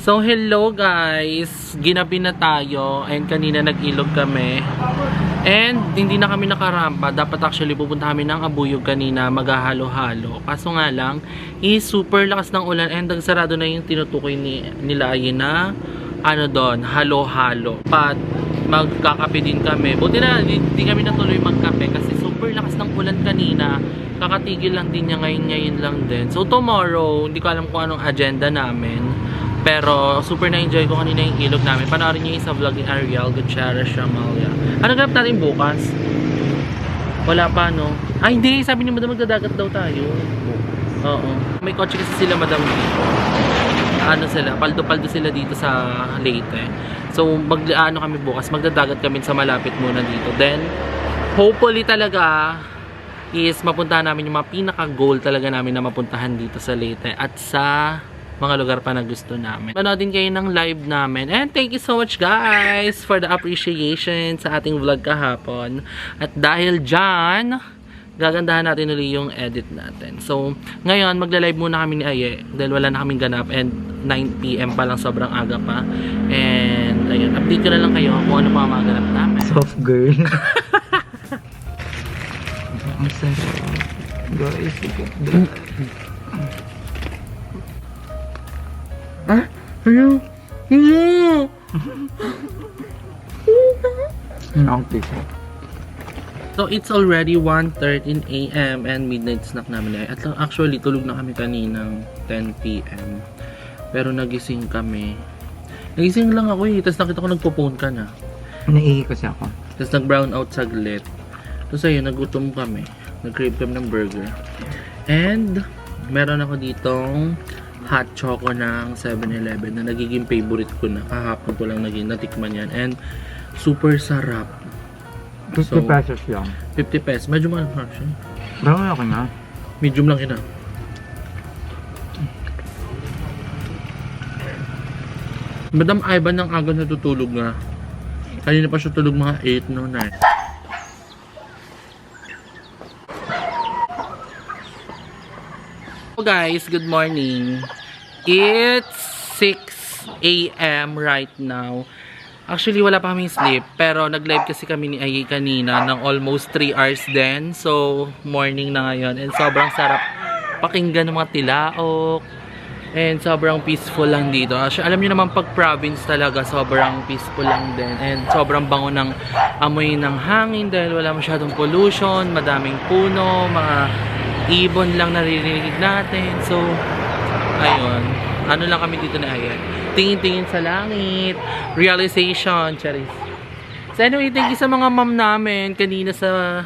So hello guys, ginabi na tayo and kanina nag-ilog kami and hindi na kami nakarampa. Dapat actually pupunta kami ng Abuyog kanina, maghahalo-halo. Kaso nga lang, super lakas ng ulan and nagsarado na yung tinutukoy nila ayun na ano doon, halo-halo. Pat magkakape din kami. Buti na hindi kami natuloy magkape kasi super lakas ng ulan kanina. Kakatigil lang din niya ngayon lang din. So tomorrow, hindi ko alam kung anong agenda namin. Pero super na-enjoy ko kanina yung ilog namin. Panoorin niyo yung sa vlog ni Ariel Gutierrez Shamalia. Ano ganap natin bukas? Wala pa, no? Ay, hindi. Sabi ni madam magdadagat daw tayo. Oo. May kotse kasi sila madam dito. Ano sila? Paldo-paldo sila dito sa Leyte. So, ano kami bukas. Magdadagat kami sa malapit muna dito. Then, hopefully talaga is mapuntahan namin yung mga pinaka-goal talaga namin na mapuntahan dito sa Leyte. At sa mga lugar pa na gusto namin. Panoodin kayo ng live namin. And thank you so much guys for the appreciation sa ating vlog kahapon. At dahil dyan, gagandahan natin ulit yung edit natin. So, ngayon, magla-live muna kami ni Aye. Dahil wala na kaming ganap. And 9 PM pa lang, sobrang aga pa. And, ayun, update ko na lang kayo kung ano pa mga ganap namin. Soft girl. Ang sarap. Guys, ah? Hello? Hello? So it's already 1:13 AM and midnight snack namin. At actually tulog na kami kaninang 10 PM. Pero nagising kami. Nagising lang ako eh. Tapos nakita ko nagpo-phone ka na. Naihi kasi ako. Tapos nag-brown out saglit. Tapos ayun, nagutom kami. Nag-crave kami ng burger. And meron ako ditong hot choco ng 7-Eleven na nagiging favorite ko na. Kahapon ko lang natikman yan. And super sarap. 50 pesos lang. 50 pesos. Medyo mahal pa siya. Brown ako na. Medium lang ina. Madam Ivan ng aga natutulog na. Kanina pa siya tulog mga 8 no 9. So guys, good morning. It's 6 AM right now. Actually, wala pa kaming sleep. Pero nag-live kasi kami ni Aye kanina ng almost 3 hours din. So, morning na ngayon. And sobrang sarap pakinggan ng mga tilaok. And sobrang peaceful lang dito. Actually, alam niyo naman pag province talaga, sobrang peaceful lang din. And sobrang bango ng amoy ng hangin dahil wala masyadong pollution, madaming puno, mga ibon lang naririnig natin. So, ayun. Ano lang kami dito na ayan. Tingin-tingin sa langit. Realization. Charis. So, anyway, thank you sa mga ma'am namin kanina sa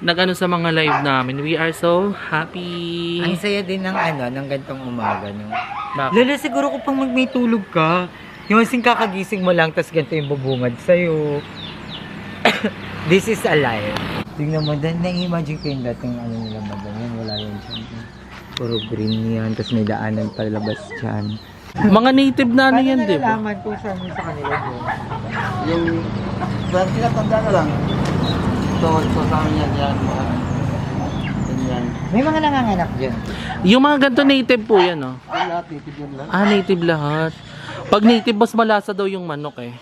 nag-ano sa mga live namin. We are so happy. Ang saya din ng ng gantong umaga, no? Bakit? Lalo siguro kung pang may tulog ka, yung asing kakagising mo lang, tas ganito yung bubungad sa'yo. This is alive. Tingnan mo, na-imagine ko yung dating nila madam. Puro green yan, tapos may daanan palabas dyan. Mga native na ano yan, di ba? nalalaman kung saan mo sa kanila doon? Yung tinatanda na lang. So sa amin yan. Ganyan. May mga nanganganak dyan. Yung mga ganito native po yan, no? Yung lahat, native yan lang. Ah, native lahat. Pag native, mas malasa daw yung manok eh.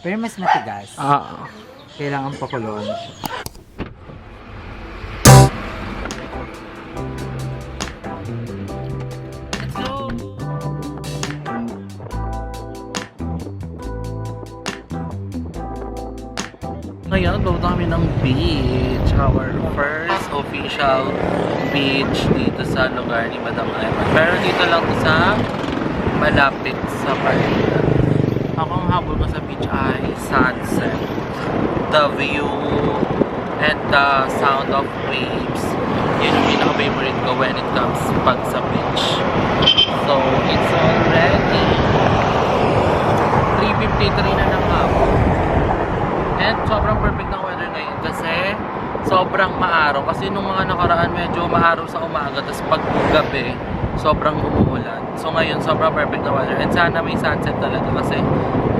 Pero mas matigas. Ah, Kailangan pakuluan siya. ngayon, pupunta kami ng beach. Our first official beach dito sa lugar ni Madam Ayman. Pero dito lang to sa malapit sa Manila. Ako ang habol ko sa beach ay sunset. The view and the sound of waves. Yun yung pinaka-favorite ko when it comes pag sa beach. So, it's already 3:53 na ng hapon. And sobrang perfect ng weather ngayon kasi sobrang maaraw. Kasi nung mga nakaraan medyo maaraw sa umaga, tapos pag gabi, sobrang umuulan. So ngayon sobrang perfect na weather. And sana may sunset talaga kasi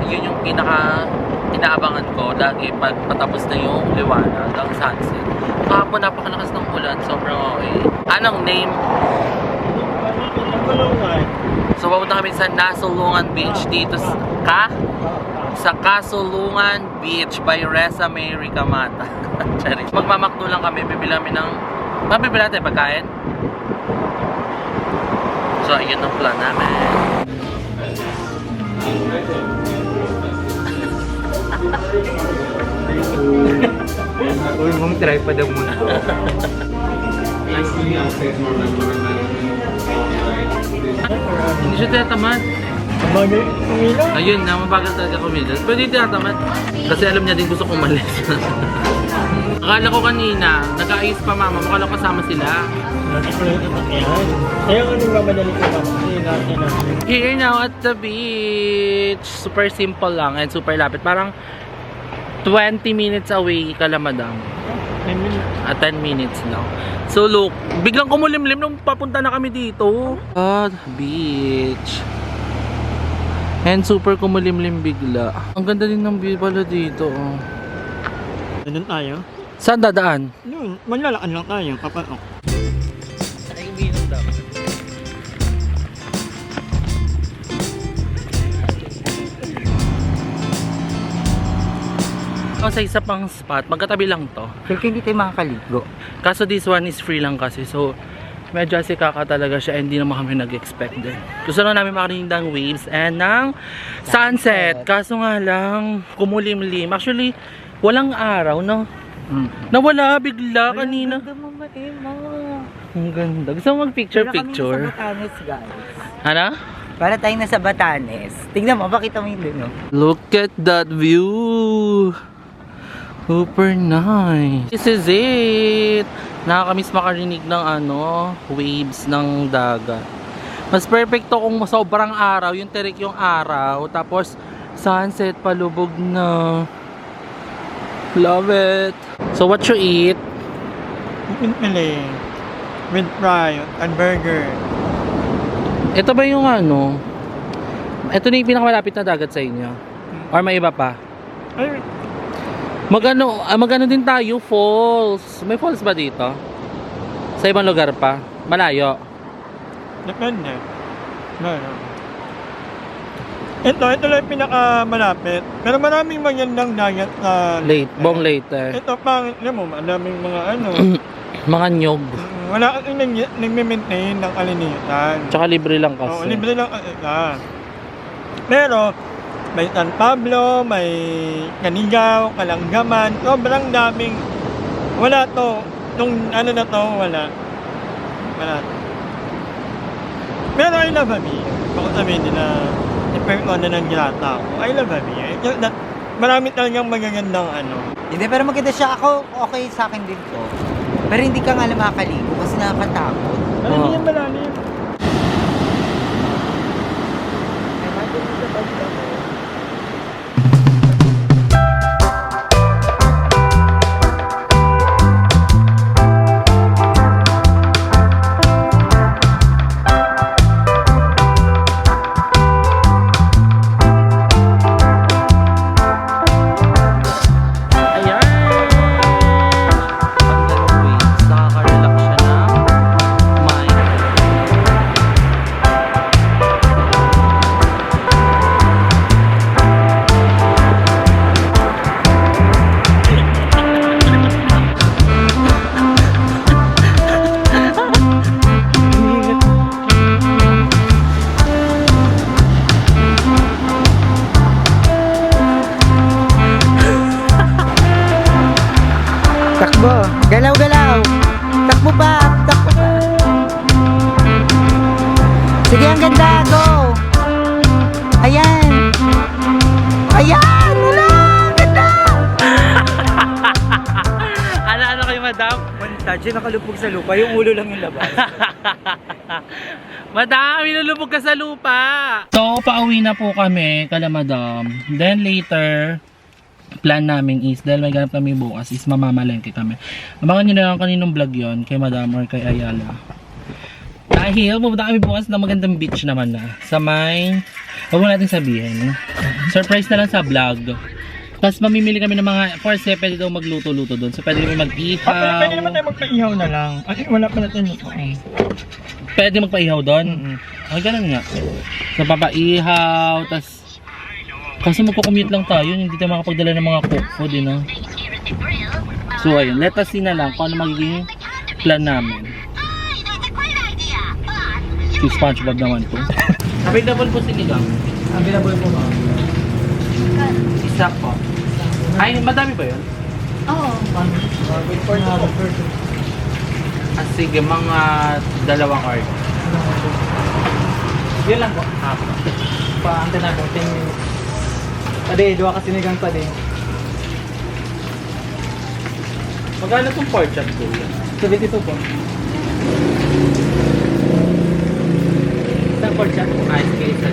yun yung pinaka inaabangan ko lagi pag patapos na yung liwanag ng sunset. Kahapon napakalakas ng ulan, sobrang okay. Anong name? So pupunta kami sa Nasulungan Beach dito sa Kasulungan Beach by Reza May Ricamata. Magmamakdo lang kami, bibili namin ng mabibili natin pagkain. So ayun ang plan namin. Uy, mong tripod ang muna. Hindi siya tinatamad. Ayun na, mabagal talaga kumilos. Pero hindi tinatamad. Kasi alam niya din gusto kong umalis. Akala ko kanina, nag-aayos pa mama, makala ko kasama sila. Kaya nga nung mamadali ko mama, kasi natin na. Here now at the beach. Super simple lang and super lapit. Parang 20 minutes away ka lang, madam. 10 minutes lang. So look, biglang kumulimlim nung papunta na kami dito. Beach. And super kumulimlim bigla. Ang ganda din ng view pala dito. Oh. Ganun tayo? Saan dadaan? Yun, maglalakad lang tayo, papasok. Sa isa pang spot, magkatabi lang to. Pero hindi tayo makakaligo. Kaso this one is free lang kasi. So, medyo asikaka talaga siya. Hindi naman kami nag-expect din. Gusto lang namin makarinig ng waves and ng sunset. Kaso nga lang, kumulimlim. Actually, walang araw, no? Nawala bigla kanina. Ang ganda mo, Maema. Ang ganda. Gusto mo mag-picture-picture? Para kami nasa Batanes, guys. Ano? Para tayong nasa Batanes. Tignan mo, pakita mo yun, no? Look at that view. Super nice. This is it. Nakakamiss makarinig ng waves ng dagat. Mas perfecto kung sobrang araw, yung terik yung araw, tapos sunset palubog na. Love it. So what you eat? Pinpili. With fry and burger. Ito ba yung ito na yung pinakamalapit na dagat sa inyo? Or may iba pa? Ay, Magano din tayo, falls. May falls ba dito? Sa ibang lugar pa? Malayo? depende. No. Ito lang yung pinakamalapit. Pero maraming magandang dagat na Buong late. Ito pang, maraming mga Mga nyog. wala kang nagme-maintain ng kalinitan. Tsaka libre lang kasi. Oo, libre lang Pero, may San Pablo, may Canigaw, Kalanggaman, sobrang daming, wala to, nung na to, wala. Pero I love Habi. Baka sabihin nila, ipag-on na ng ginata ako. I love Habi. Marami talagang magagandang Hindi, pero maganda siya. Ako, okay sa akin din to. Pero hindi ka nga lang makakaligo kasi nakakatakot. Hindi yan malalim. Sige, ang ganda. Go! Ayan! Ayan! Wala! Ang ganda! Ano kayo, madam? Montage, nakalupog sa lupa. Yung ulo lang yung labas. Madam, inulubog ka sa lupa! So, pauwi na po kami, kala madam. Then later, plan namin is, dahil may ganap kami bukas, is mamamalengke kami. Abangan nyo na lang kaninong vlog yon kay madam or kay Ayala. Dahil, pupunta kami bukas na magandang beach naman na. Sa may, huwag mo natin sabihin. Surprise na lang sa vlog. Tapos mamimili kami ng mga, for say, pwede daw magluto-luto doon. So, pwede kami mag-ihaw. Pwede naman tayo magpaihaw na lang. Ay, wala pa natin ito. Pwede magpaihaw doon? Ay, ganun nga. So, papaihaw, tas kasi magko-commute lang tayo, hindi tayo makapagdala ng mga cook food, you know? So, ayun. Let us see na lang kung ano magiging plan namin. Si SpongeBob naman po. Available po sinigang. Available po ba? Isa po. Ay, madami ba yun? Oo. Wait for now. Sige, mga dalawang order. Yun lang po. Pa-ante na po, 10 minutes. Pade, dua kasi nigang pade. Magkano itong pork chop po? 72 po. Isang pork chop. Ay, sige, isa.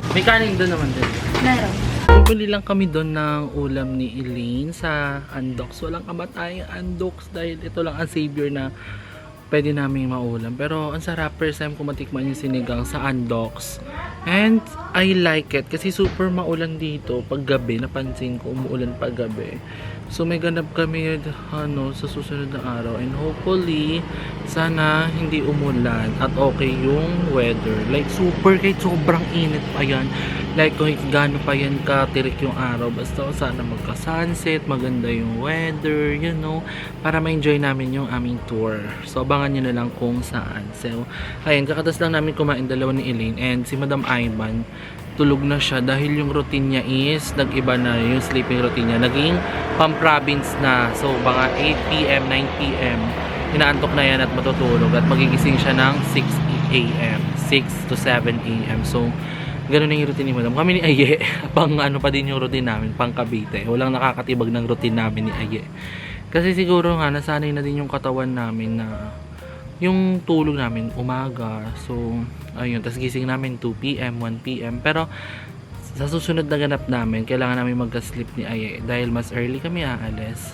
May kanin doon naman din. Meron. Bumili lang kami doon ng ulam ni Elaine sa Andox. Walang kamatayang Andox dahil ito lang ang savior na pwede namin maulam. Pero ang sarap, first time ko matikman yung sinigang sa Andox. And I like it kasi super maulan dito pag gabi. Napansin ko umuulan pag gabi. So may ganap kami sa susunod na araw. And hopefully, sana hindi umulan at okay yung weather. Like super, kahit sobrang init pa yan. Like kahit gaano pa yan katirik yung araw. Basta sana magka-sunset, maganda yung weather, you know. Para ma-enjoy namin yung aming tour. So abangan nyo na lang kung saan. So, ayun, kakatas lang namin kumain dalawa ni Elaine. And si Madam Ivan, tulog na siya dahil yung routine niya is nag-iba na yung sleeping routine niya. Naging pang-province na. So, mga 8 p.m., 9 p.m. inaantok na yan at matutulog. At magigising siya ng 6 a.m. 6 to 7 a.m. So, ganun na yung routine ni Madam. Kami ni Aye, pang ano pa din yung routine namin, pang Cavite. Walang nakakatibag ng routine namin ni Aye. Kasi siguro nga, nasanay na din yung katawan namin na yung tulog namin umaga. So, ayun. Tapos gising namin 2 p.m., 1 p.m. Pero, sa susunod na ganap namin, kailangan namin magka-sleep ni Aye. Dahil mas early kami aalis.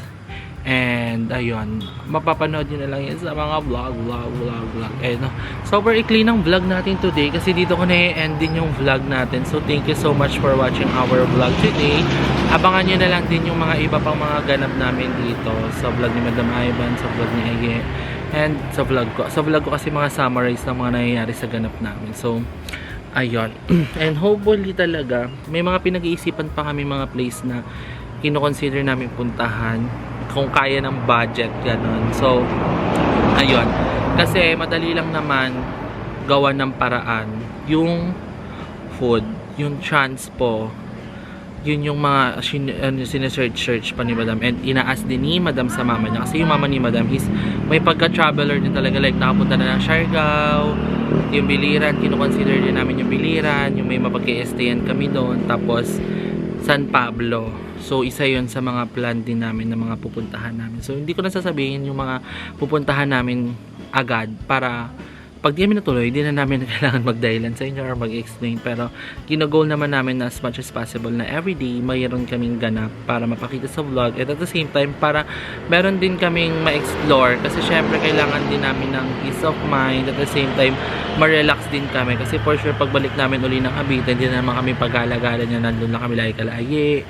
And, ayun. Mapapanood nyo na lang yan sa mga vlog. Eh, no? Super ikli ng vlog natin today. Kasi dito ko na-end din yung vlog natin. So, thank you so much for watching our vlog today. Abangan nyo na lang din yung mga iba pang mga ganap namin dito. Sa vlog ni Madam Ivan, sa vlog ni Aye. And sa vlog ko. Sa vlog ko kasi mga summarize ng mga nangyayari sa ganap namin. So, ayun. And hopefully talaga, may mga pinag-iisipan pa kami mga place na kino-consider namin puntahan. Kung kaya ng budget, gano'n. So, ayun. Kasi madali lang naman gawa ng paraan. Yung food, yung transpo, yun yung mga sinesearch pa ni Madam. And inaas din ni Madam sa mama niya. Kasi yung mama ni Madam is may pagka-traveler din talaga. Like nakapunta na ng Siargao, yung Biliran, kino-consider din namin yung Biliran, yung may mapag-i-stayan kami doon. Tapos San Pablo. So isa yun sa mga plan din namin na mga pupuntahan namin. So hindi ko na sasabihin yung mga pupuntahan namin agad para pag di namin natuloy, hindi na namin kailangan magdahilan sa inyo or mag-explain. Pero, ginagol naman namin na as much as possible na everyday mayroon kaming ganap para mapakita sa vlog. And at the same time, para meron din kaming ma-explore. Kasi syempre, kailangan din namin ng peace of mind. At the same time, ma-relax din kami. Kasi for sure, pagbalik namin uli ng Cavite, hindi na naman kami pag-alagalan niya. Nandun lang kami lagi kalaye,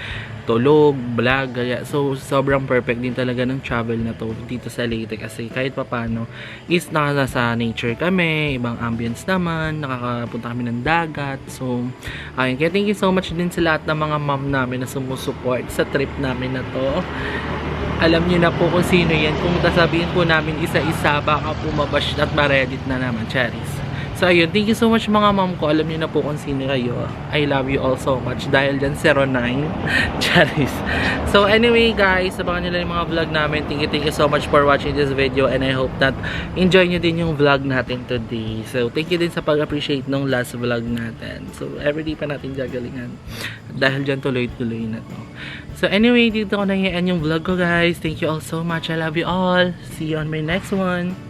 tulog, vlog, kaya so sobrang perfect din talaga ng travel na to dito sa Leyte kasi kahit papano is nasa nature kami, ibang ambience naman, nakakapunta kami ng dagat. So ayun, kaya thank you so much din sa lahat ng mga mom namin na sumusuport sa trip namin na to. Alam niyo na po kung sino yan. Kung sasabihin po namin isa-isa, baka po mabash at ma-reddit na naman, cherries. So ayun, thank you so much mga ma'am ko. Alam niyo na po kung sino kayo. I love you all so much. Dahil dyan 09. Charis. So anyway guys, abangan nyo lang yung mga vlog namin. Thank you so much for watching this video. And I hope that enjoy nyo din yung vlog natin today. So thank you din sa pag-appreciate nung last vlog natin. So everyday pa natin gagalingan. Dahil dyan tuloy-tuloy na to. So anyway, dito ko na i-end yung vlog ko guys. Thank you all so much. I love you all. See you on my next one.